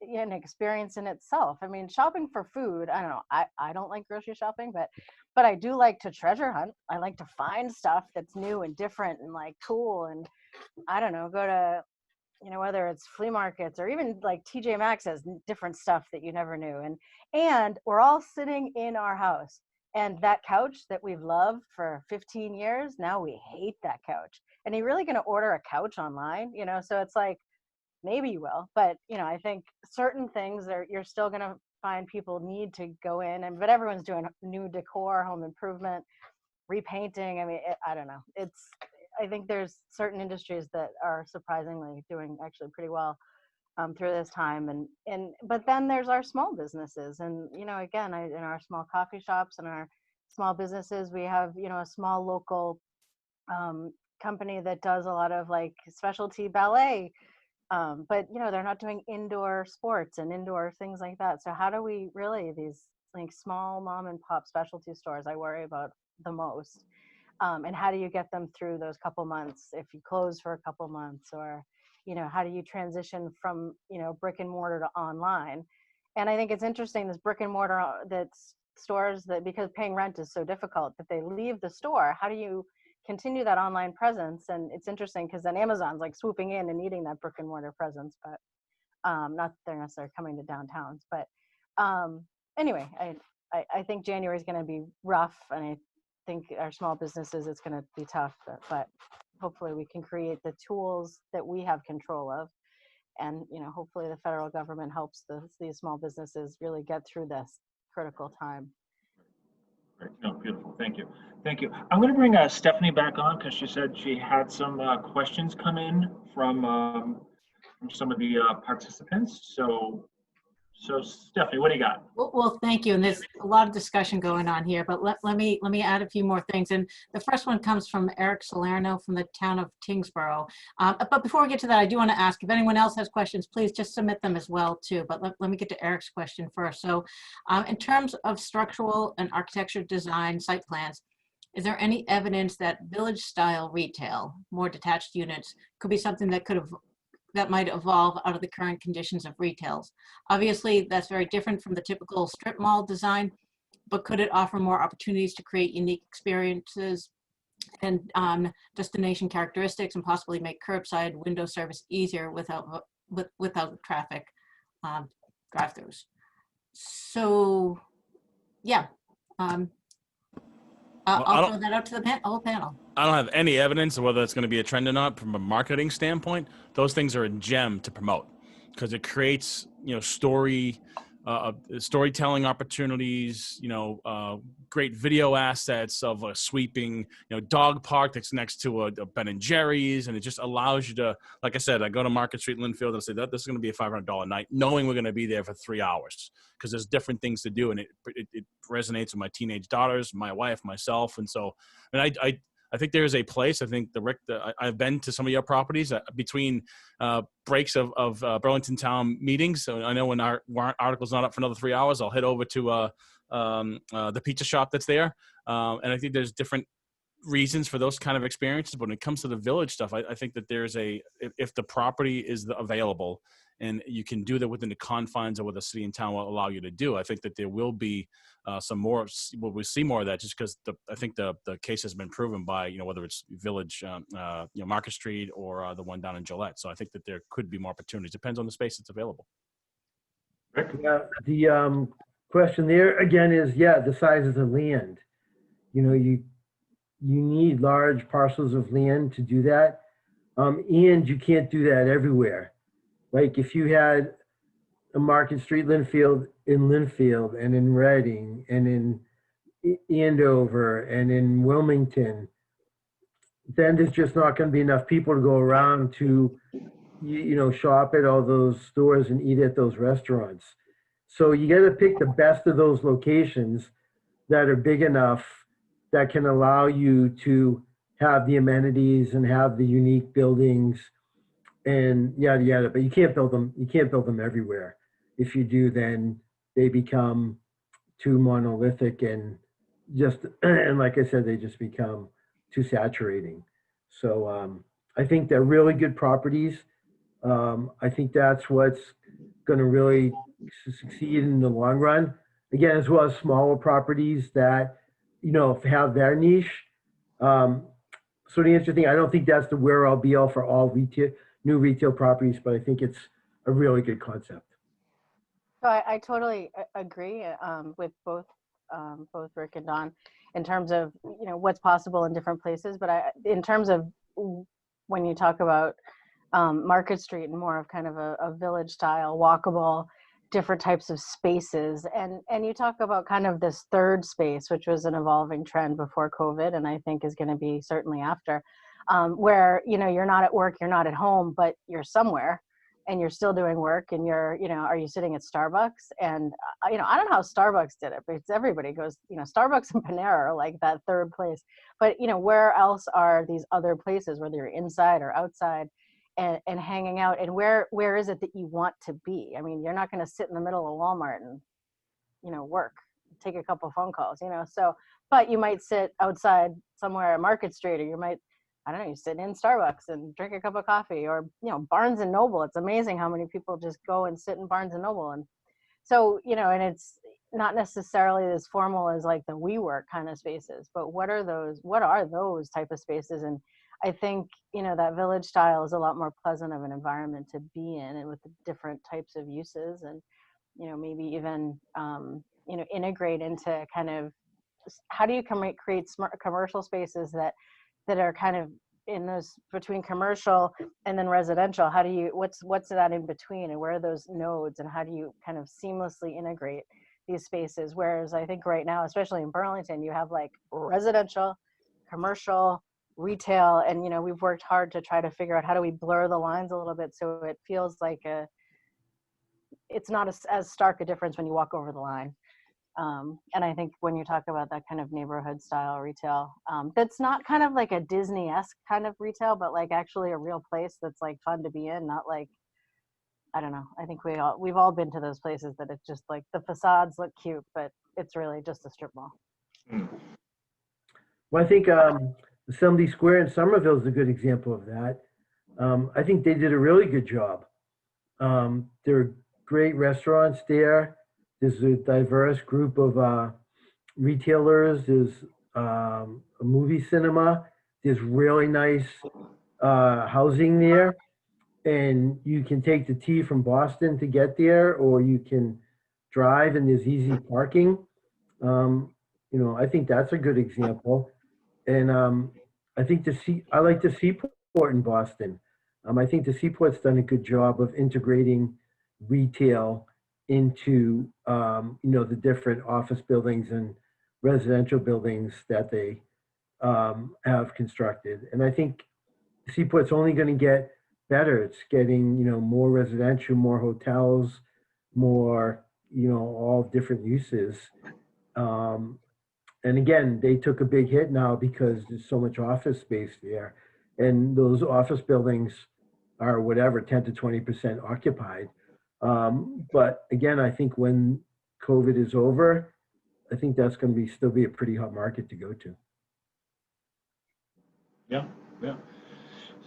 an experience in itself. I mean, shopping for food, I don't know, I don't like grocery shopping, but I do like to treasure hunt. I like to find stuff that's new and different and like cool. And I don't know, go to, whether it's flea markets or even like TJ Maxx has different stuff that you never knew. And we're all sitting in our house, and that couch that we've loved for 15 years, now we hate that couch. And you're really going to order a couch online, so it's like, maybe you will, but I think certain things you're still going to find people need to go in, but everyone's doing new decor, home improvement, repainting. I mean, I don't know. I think there's certain industries that are surprisingly doing actually pretty well through this time, but then there's our small businesses, and again, in our small coffee shops and our small businesses, we have a small local company that does a lot of like specialty ballet, but they're not doing indoor sports and indoor things like that. So how do we really, these like small mom and pop specialty stores I worry about the most, and how do you get them through those couple months if you close for a couple months, or how do you transition from brick and mortar to online? And I think it's interesting, this brick and mortar that's stores that, because paying rent is so difficult, that they leave the store. How do you continue that online presence? And it's interesting because then Amazon's like swooping in and eating that brick and mortar presence, but not that they're necessarily coming to downtowns. But anyway, I think January is going to be rough, and I think our small businesses, it's going to be tough, but hopefully we can create the tools that we have control of, and hopefully the federal government helps these small businesses really get through this critical time. Great. No, beautiful. Thank you. Thank you. I'm going to bring Stephanie back on because she said she had some questions come in from some of the participants. So Stephanie, what do you got? Well, thank you. And there's a lot of discussion going on here, but let me add a few more things. And the first one comes from Eric Salerno from the town of Tingsboro. But before we get to that, I do want to ask if anyone else has questions, please just submit them as well too. But let me get to Eric's question first. So in terms of structural and architecture design site plans, is there any evidence that village style retail, more detached units, could be something that might evolve out of the current conditions of retails? Obviously, that's very different from the typical strip mall design, but could it offer more opportunities to create unique experiences and destination characteristics, and possibly make curbside window service easier without traffic drive-throughs? So, yeah. I'll throw that out to the whole panel. I don't have any evidence of whether it's going to be a trend or not from a marketing standpoint. Those things are a gem to promote because it creates, storytelling opportunities, great video assets of a sweeping, dog park that's next to a Ben and Jerry's. And it just allows you to, like I said, I go to Market Street, Linfield, and I say that this is going to be a $500 night, knowing we're going to be there for 3 hours because there's different things to do. And it resonates with my teenage daughters, my wife, myself. And so, I think there is a place. I think I've been to some of your properties between breaks of Burlington Town meetings. So I know when our article's not up for another 3 hours, I'll head over to the pizza shop that's there. And I think there's different reasons for those kind of experiences. But when it comes to the village stuff, I think that if the property is available and you can do that within the confines of what the city and town will allow you to do, I think that there will be we'll see more of that just because I think the case has been proven by, whether it's Village, Market Street or the one down in Gillette. So I think that there could be more opportunities. Depends on the space that's available. Yeah, the question there again is, the size of the land. You need large parcels of land to do that. And you can't do that everywhere. Like if you had a Market Street Linfield and in Reading and in Andover and in Wilmington, then there's just not going to be enough people to go around to, shop at all those stores and eat at those restaurants. So you got to pick the best of those locations that are big enough that can allow you to have the amenities and have the unique buildings and yada yada. But you can't build them. You can't build them everywhere. If you do, then they become too monolithic and just and like I said, they just become too saturating. So I think they're really good properties. I think that's what's going to really succeed in the long run. Again, as well as smaller properties that have their niche. So the interesting thing, I don't think that's the where all be all for all new retail properties, but I think it's a really good concept. So I totally agree with both Rick and Don in terms of what's possible in different places. But in terms of when you talk about Market Street and more of kind of a village style, walkable, different types of spaces, and you talk about kind of this third space, which was an evolving trend before COVID, and I think is going to be certainly after, where you're not at work, you're not at home, but you're somewhere and you're still doing work, and you're are you sitting at Starbucks? And I don't know how Starbucks did it, because everybody goes, Starbucks and Panera are like that third place, but where else are these other places, whether you're inside or outside, and hanging out, and where is it that you want to be? I mean, you're not going to sit in the middle of Walmart and work, take a couple phone calls, so, but you might sit outside somewhere at Market Street, or you might, I don't know, you sit in Starbucks and drink a cup of coffee, or Barnes and Noble. It's amazing how many people just go and sit in Barnes and Noble. And so and it's not necessarily as formal as like the WeWork kind of spaces, but what are those type of spaces? And I think that village style is a lot more pleasant of an environment to be in, and with the different types of uses, and maybe even integrate into kind of, how do you create smart commercial spaces that are kind of in those between commercial and then residential? How do you, what's that in between, and where are those nodes, and how do you kind of seamlessly integrate these spaces? Whereas I think right now, especially in Burlington, you have like residential, commercial, retail, and we've worked hard to try to figure out how do we blur the lines a little bit so it feels like it's not as stark a difference when you walk over the line. And I think when you talk about that kind of neighborhood style retail, that's not kind of like a Disney-esque kind of retail, but like actually a real place that's like fun to be in, not like, I don't know. I think we've all been to those places that it's just like the facades look cute, but it's really just a strip mall. Well, I think Assembly Square in Somerville is a good example of that. I think they did a really good job. There are great restaurants there. There's a diverse group of retailers. There's a movie cinema. There's really nice housing there. And you can take the T from Boston to get there, or you can drive, and there's easy parking. I think that's a good example. And I think I like the Seaport in Boston. I think the Seaport's done a good job of integrating retail into the different office buildings and residential buildings that they have constructed. And I think the Seaport's only going to get better. It's getting more residential, more hotels, more all different uses. And again, they took a big hit now because there's so much office space there, and those office buildings are whatever 10 to 20% occupied. But again, I think when COVID is over, I think that's going to still be a pretty hot market to go to. Yeah.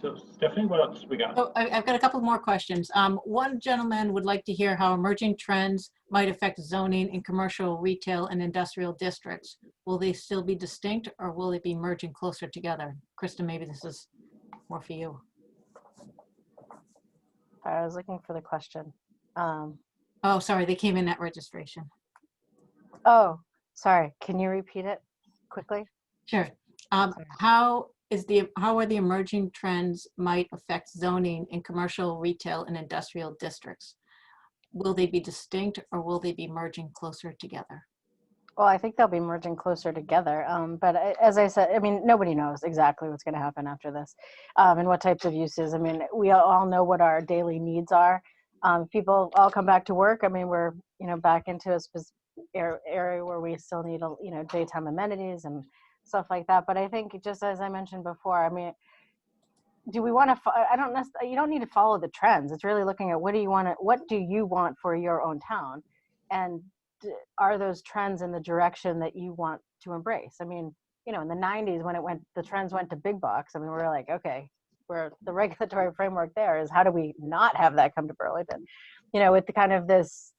So Stephanie, what else we got? So I've got a couple more questions. One gentleman would like to hear how emerging trends might affect zoning in commercial, retail, and industrial districts. Will they still be distinct, or will they be merging closer together? Krista, maybe this is more for you. I was looking for the question. Oh, sorry, they came in at registration. Oh, sorry. Can you repeat it quickly? Sure. How are the emerging trends might affect zoning in commercial, retail, and industrial districts? Will they be distinct, or will they be merging closer together? Well, I think they'll be merging closer together. But as I said, I mean, nobody knows exactly what's going to happen after this, and what types of uses. I mean, we all know what our daily needs are. People all come back to work. I mean, we're, back into a area where we still need, daytime amenities and stuff like that. But I think, just as I mentioned before, I mean, do we want to, I don't necessarily, you don't need to follow the trends. It's really looking at what do you want for your own town? And are those trends in the direction that you want to embrace? I mean, in the 90s when the trends went to big box, I mean, we were like, okay, where the regulatory framework there is, how do we not have that come to Burlington? With the kind of this,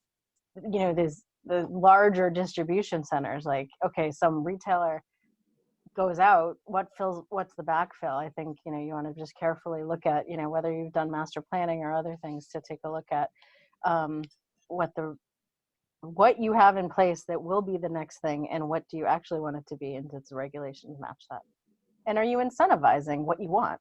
the larger distribution centers, like, okay, some retailer goes out, what's the backfill? I think, you want to just carefully look at, whether you've done master planning or other things to take a look at what you have in place that will be the next thing, and what do you actually want it to be, and does the regulations match that? And are you incentivizing what you want?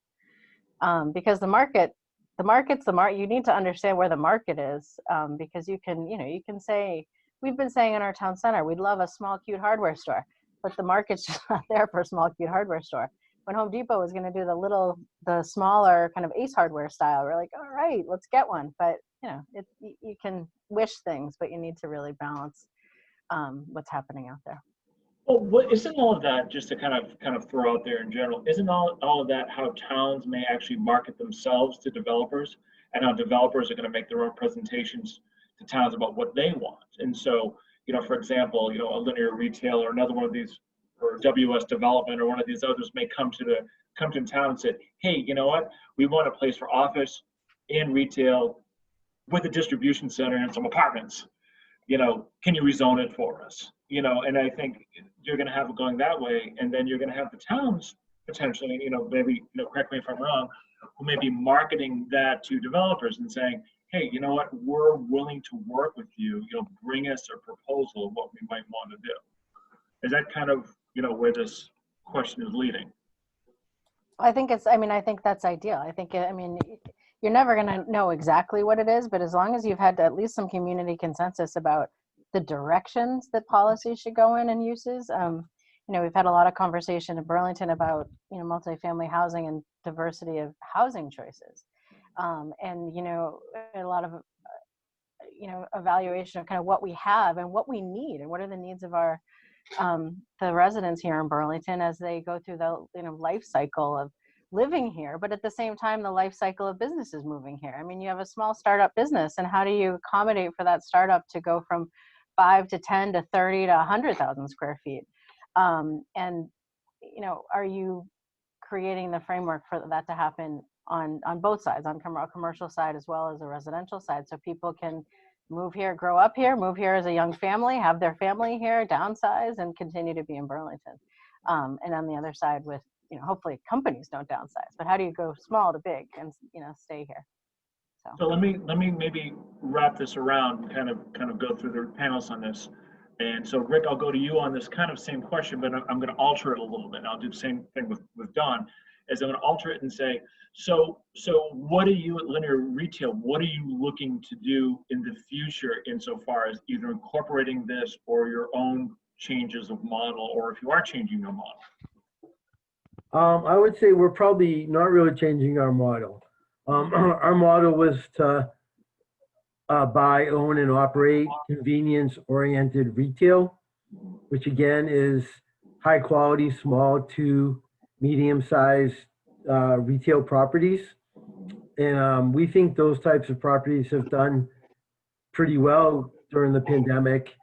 Because the market's the market. You need to understand where the market is, because you can say, we've been saying in our town center, we'd love a small, cute hardware store, but the market's just not there for a small, cute hardware store. When Home Depot was going to do the smaller kind of Ace Hardware style, we're like, all right, let's get one. But you can wish things, but you need to really balance what's happening out there. Well, isn't all of that, just to kind of throw out there in general, isn't all of that how towns may actually market themselves to developers, and how developers are going to make their own presentations to towns about what they want? And so, for example, a linear retail or another one of these, or WS Development or one of these others may come to town and say, hey, you know what? We want a place for office and retail with a distribution center and some apartments. Can you rezone it for us? And I think you're going to have it going that way, and then you're going to have the towns potentially, maybe, correct me if I'm wrong, who may be marketing that to developers and saying, hey, you know what, we're willing to work with you, bring us a proposal of what we might want to do. Is that kind of, where this question is leading? I think that's ideal. You're never going to know exactly what it is, but as long as you've had at least some community consensus about the directions that policy should go in and uses. We've had a lot of conversation in Burlington about, multifamily housing and diversity of housing choices. And, a lot of, evaluation of kind of what we have and what we need and what are the needs of our, the residents here in Burlington as they go through the, life cycle of living here, but at the same time, the life cycle of businesses moving here. I mean, you have a small startup business, and how do you accommodate for that startup to go from 5 to 10 to 30 to 100,000 square feet? And, are you creating the framework for that to happen on both sides, on commercial side as well as a residential side, so people can move here, grow up here, move here as a young family, have their family here, downsize, and continue to be in Burlington. And on the other side with, hopefully companies don't downsize, but how do you go small to big and, stay here? So let me maybe wrap this around, kind of go through the panels on this. And so Rick, I'll go to you on this kind of same question, but I'm going to alter it a little bit. And I'll do the same thing with Don, is I'm going to alter it and say, so what are you at Linear Retail, what are you looking to do in the future insofar as either incorporating this or your own changes of model, or if you are changing your model? I would say we're probably not really changing our model. Our model was to buy, own, and operate convenience-oriented retail, which again is high quality, small to medium-sized retail properties. And we think those types of properties have done pretty well during the pandemic,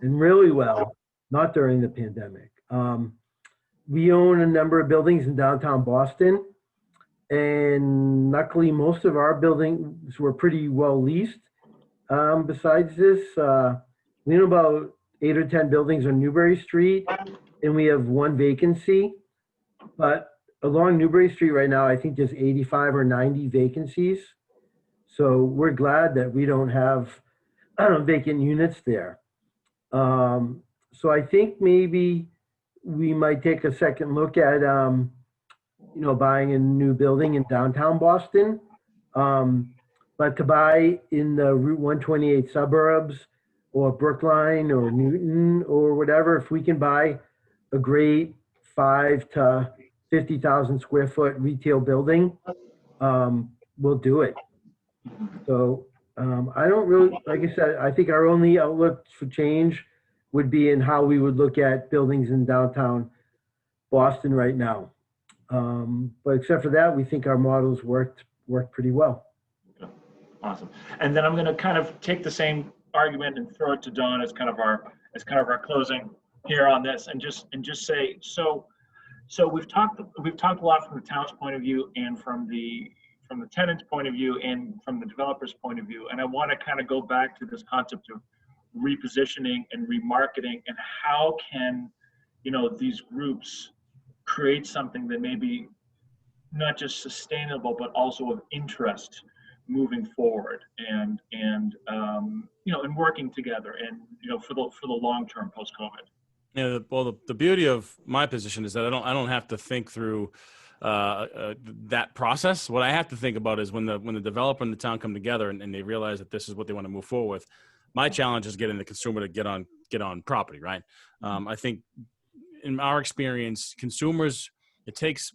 and really well, not during the pandemic. We own a number of buildings in downtown Boston, and luckily most of our buildings were pretty well leased. Besides this, we own about 8 or 10 buildings on Newbury Street, and we have 1 vacancy. But along Newbury Street right now, I think there's 85 or 90 vacancies. So we're glad that we don't have vacant units there. So I think maybe we might take a second look at, buying a new building in downtown Boston. But to buy in the Route 128 suburbs, or Brookline or Newton or whatever, if we can buy a great 5 to 50,000 square foot retail building, we'll do it. So I don't really, like I said, I think our only outlook for change would be in how we would look at buildings in downtown Boston right now. But except for that, we think our models worked pretty well. Awesome. And then I'm going to kind of take the same argument and throw it to Dawn as kind of our closing here on this, and just say, so we've talked a lot from the town's point of view and from the tenant's point of view and from the developer's point of view. And I want to kind of go back to this concept of repositioning and remarketing, and how can, these groups create something that may be not just sustainable, but also of interest moving forward, and working together, and for the long term post COVID. Yeah, well, the beauty of my position is that I don't have to think through that process. What I have to think about is when the developer and the town come together and they realize that this is what they want to move forward with. My challenge is getting the consumer to get on property, right? I think in our experience, consumers, it takes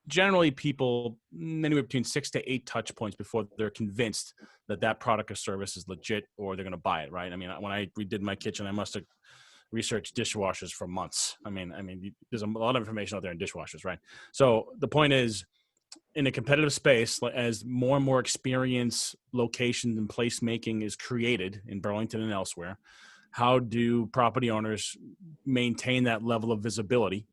generally people anywhere between 6 to 8 touch points before they're convinced that product or service is legit or they're going to buy it, right? I mean, when I redid my kitchen, I must have researched dishwashers for months. I mean, there's a lot of information out there in dishwashers, right? So the point is, in a competitive space, as more and more experience, locations, and placemaking is created in Burlington and elsewhere, how do property owners maintain that level of visibility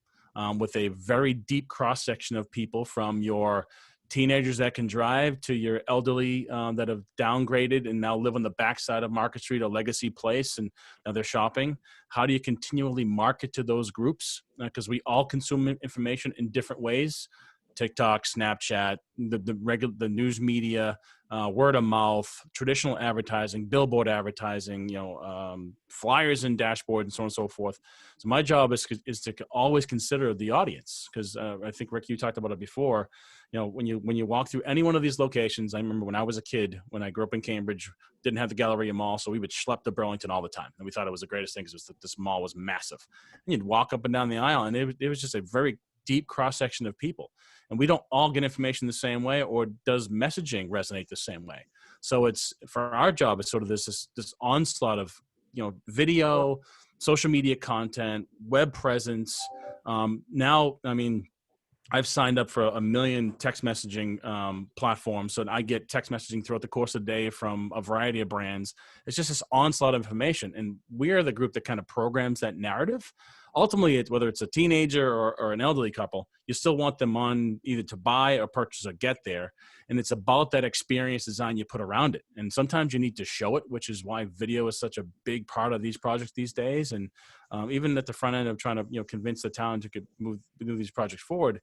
with a very deep cross-section of people, from your teenagers that can drive to your elderly that have downgraded and now live on the backside of Market Street or Legacy Place, and now they're shopping? How do you continually market to those groups? Because we all consume information in different ways. TikTok, Snapchat, the news media, word of mouth, traditional advertising, billboard advertising, flyers and dashboard, and so on and so forth. So my job is to always consider the audience, because I think, Rick, you talked about it before. When you walk through any one of these locations, I remember when I was a kid, when I grew up in Cambridge, didn't have the Galleria Mall, so we would schlep to Burlington all the time, and we thought it was the greatest thing because this mall was massive. And you'd walk up and down the aisle, and it was just a very deep cross-section of people. And we don't all get information the same way, or does messaging resonate the same way? So it's, for our job, it's sort of this onslaught of, video, social media content, web presence. Now, I mean, I've signed up for 1 million text messaging platforms, so I get text messaging throughout the course of the day from a variety of brands. It's just this onslaught of information, and we are the group that kind of programs that narrative. Ultimately, whether it's a teenager or an elderly couple, you still want them on either to buy or purchase or get there, and it's about that experience design you put around it. And sometimes you need to show it, which is why video is such a big part of these projects these days. And even at the front end of trying to convince the town to move these projects forward,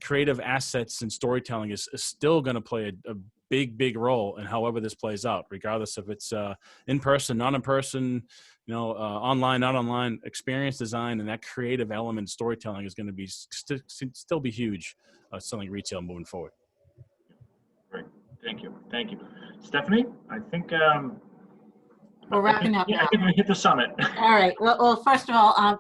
creative assets and storytelling is still going to play a big role in however this plays out, regardless if it's in person, not in person, online, not online. Experience design and that creative element, storytelling, is going to be still be huge selling retail moving forward. Great, thank you. Stephanie, I think We're wrapping up now. I think we hit the summit. All right. Well, first of all,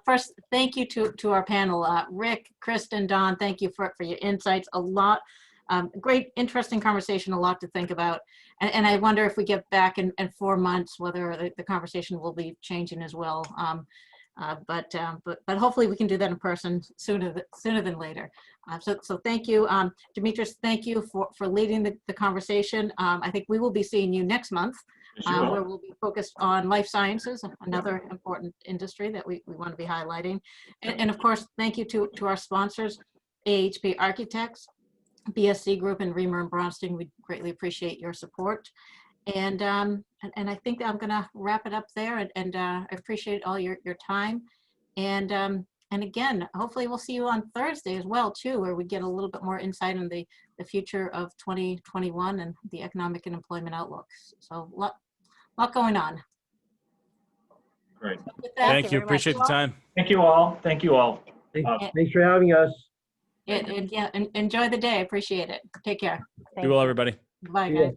thank you to our panel, Rick, Kristen, Don. Thank you for your insights. A lot, great, interesting conversation. A lot to think about. And I wonder if we get back in 4 months, whether the conversation will be changing as well. But hopefully we can do that in person sooner than later. So thank you, Demetrius. Thank you for leading the conversation. I think we will be seeing you next month. Where we'll be focused on life sciences, another important industry that we want to be highlighting. And of course, thank you to our sponsors, AHP Architects, BSC Group, and Reamer and Bronstein. We greatly appreciate your support. And I think I'm going to wrap it up there. And I appreciate all your time. And again, hopefully we'll see you on Thursday as well, too, where we get a little bit more insight on the future of 2021 and the economic and employment outlooks. So a lot going on. Great. Thank you. Appreciate the time. Thank you all. Thanks for having us. And enjoy the day. Appreciate it. Take care. Be well, everybody. Bye, guys.